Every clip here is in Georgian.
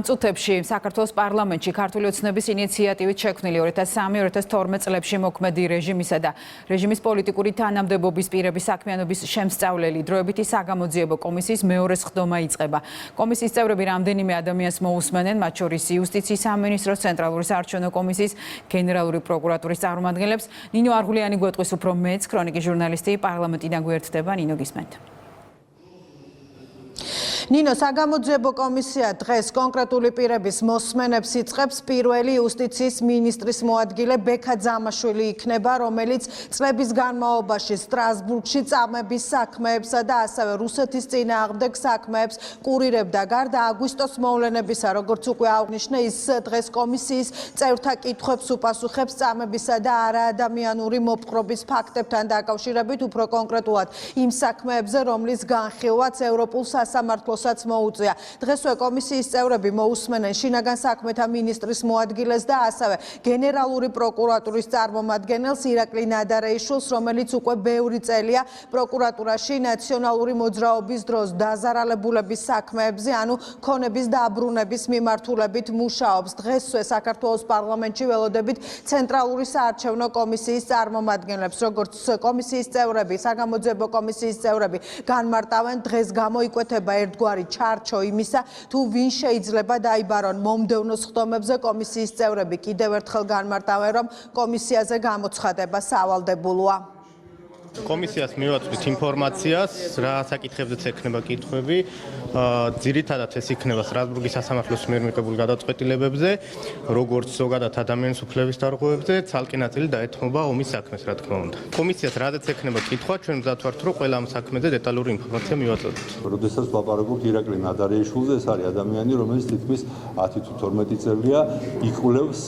ამ წუთებში საქართველოს პარლამენტში ქართული ოცნების ინიციატივით შექმნილი 2003-2012 წლებში მოქმედი რეჟიმისა და რეჟიმის პოლიტიკური თანამდებობის პირების საქმიანობის შემსწავლელი დროებითი საგამოძიებო კომისიის მეორე სხდომა იწყება. კომისიის წევრები რამდენიმე ადამიანს მოусმენენ, მათ შორის იუსტიციის სამინისტროს, ცენტრალური საარჩევნო კომისიის, გენერალური პროკურატურის წარმომადგენლებს. ნინო არღულიანი გვეტყვის უფრო მეც, ქრონიკის ჟურნალისტი, პარლამენტიდან გვერდდება. ნინო, გისმენთ. ნინო, საგამოძიებო კომისია დღეს კონკრეტული პირების მოსმენებს იწყებს. პირველი იუსტიციის მინისტრის მოადგილე ბექა ძამაშვილი იქნება, რომელიც წლების განმავლობაში სტრასბურგში წამების საქმეებსა და ასევე რუსეთის წინააღმდეგ საქმეებს კურირებდა. გარდა აგვისტოს მოვლენებისა, როგორც უკვე აღნიშნე, ის დღეს კომისიის წევრთა კითხვებს უპასუხებს წამებისა და არაადამიანური მოპყრობის ფაქტებთან დაკავშირებით, უფრო კონკრეტულად იმ საქმეებზე, რომლის განხილვაც ევროპულ სასამართლოსაც მოუწია. დღესვე კომისიის წევრები მოусმენენ შინაგან საქმეთა მინისტრის მოადგილეს და ასევე გენერალური პროკურატურის წარმომადგენელს ირაკლი ნადარეიშვილს, რომელიც უკვე ბევრი წელია პროკურატურაში ნაციონალური მოძრაობის დროს დაზარალებულების საქმეებზე, ანუ ქონების დაბრუნების მიმართულებით მუშაობს. დღესვე საქართველოს პარლამენტში ველოდებით ცენტრალური საარჩევნო კომისიის წარმომადგენლებს, როგორც კომისიის წევრები, საგამოძიებო კომისიის წევრები განმარტავენ, დღეს გამოიკვეთება ერთგვარი ჩარჩო იმისა, თუ ვინ შეიძლება დაიბარონ მომდევნო სხდომებზე. კომისიის წევრები კიდევ ერთხელ განმარტავენ, რომ კომისიაზე გამოცხადება სავალდებულოა. კომისიას მივაწვით ინფორმაციას, რა საკითხებზეც ექნება კითხვები. ძირითადად ეს იქნება სტრასბურგის სასამართლოს მიერ მიღებულ გადაწყვეტილებებზე, როგორც ზოგადად ადამიანის უფლების დარღვევებზე, ცალკე ნაწილი დაეთმობა ომის საქმეს, რა თქმა უნდა. კომისიას რადგან ექნება კითხვა, ჩვენ მზად ვართ, რომ ყველა ამ საქმეზე დეტალური ინფორმაცია მივაწოდოთ. როდესაც ვლაპარაკობთ ირაკლი ნადარეიშვილზე, ეს არის ადამიანი, რომელიც თითქმის 10 თუ 12 წელია იკვლევს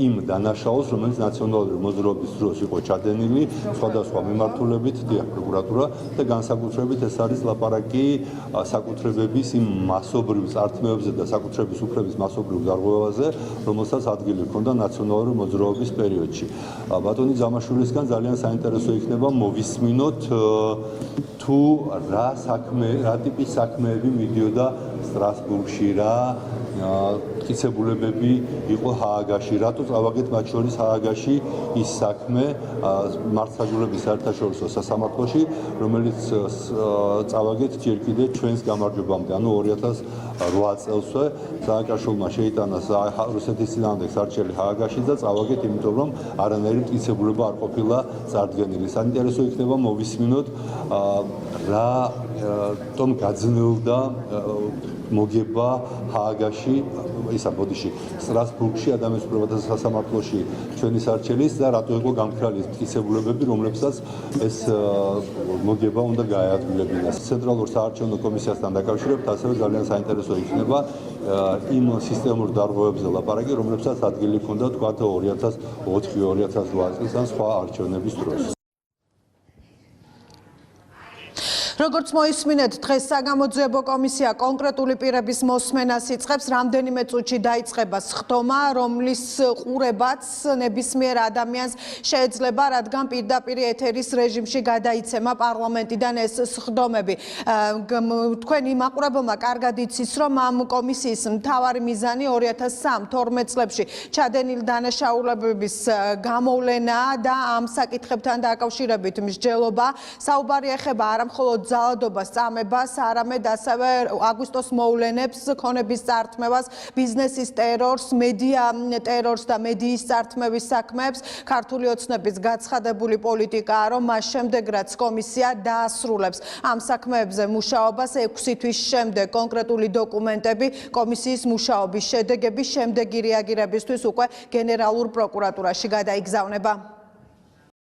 იმ დანაშაულს, რომელიც ნაციონალური მოძრაობის დროს იყო ჩადენილი, სხვადასხვა მიმართულებით, პროკურატურა და განსაკუთრებით ეს არის ლაპარაკი საკუთრებების იმ მასობრივ წართმევებზე და საკუთრების უფლების მასობრივ დარღვევაზე, რომელსაც ადგილი ჰქონდა ნაციონალური მოძრაობის პერიოდში. ბატონი ძამაშვილისგან ძალიან საინტერესო იქნება მოვისმინოთ თუ რა ტიპის საქმეები მიდიოდა სტრასბურგში, რა მტკიცებულებები იყო ჰააგაში, რატო წავაგეთ მათ შორის ჰააგაში ის საქმე მართლმსაჯულების საერთაშორისო სასამართლოში, რომელიც წავაგეთ ჯერ კიდე ჩვენს გამარჯვებამდე, ანუ 2008 წელსვე სააკაშვილმა შეიტანა რუსეთის წინააღმდეგ სარჩელი ჰააგაში და წავაგეთ, იმიტომ რომ არანაირი მტკიცებულება არ ყოფილა წარდგენილი. საინტერესო იქნება მოვისმინოთ რა თომ გაძნელდა მოგება ჰააგაში, ბოდიში, სტრასბურგში ადამიანის უფლებათა სასამართლოში ჩვენი სარჩელის და რატო იყო გამქრალი მტკიცებულებები, რომლებსაც ეს მოგება უნდა გააადგილებინას. ცენტრალურ საარჩევნო კომისიასთან დაკავშირებით ასევე ძალიან საინტერესო იქნება იმ სისტემურ დარღვევებზე ლაპარაკი, რომლებსაც ადგილი ჰქონდა თქვა 2004-2008 წელს ან სხვა არჩევნების დროს. როგორც მოისმინეთ, დღეს საგამოძიებო კომისია კონკრეტული პირების მოსმენას იწყებს. რამდენიმე წუთში დაიწყება სხდომა, რომლის ყურებაც ნებისმიერ ადამიანს შეეძლება, რადგან პირდაპირ ეთერის რეჟიმში გადაიცემა პარლამენტიდან ეს სხდომები. თქვენი მაყურებელმა კარგად იცის, რომ ამ კომისიის მთავარი მიზანი 2003-12 წლებში ჩადენილი დანაშაულებების გამოვლენაა და ამ საკითხებთან დაკავშირებით მსჯელობა. საუბარი ეხება არამხოლოდ ძალადობას, წამებას, არამედ ასევე აგვისტოს მოვლენებს, ქონების წართმევას, ბიზნესის ტერორს, მედია ტერორს და მედიის წართმევის საქმეებს. ქართული ოცნების გაცხადებული პოლიტიკაა, რომ მას შემდეგ, რაც კომისია დაასრულებს ამ საქმეებზე მუშაობას, 6 თვის შემდეგ კონკრეტული დოკუმენტები კომისიის მუშაობის შედეგების შემდეგი რეაგირებისთვის უკვე გენერალურ პროკურატურაში გადაიგზავნება.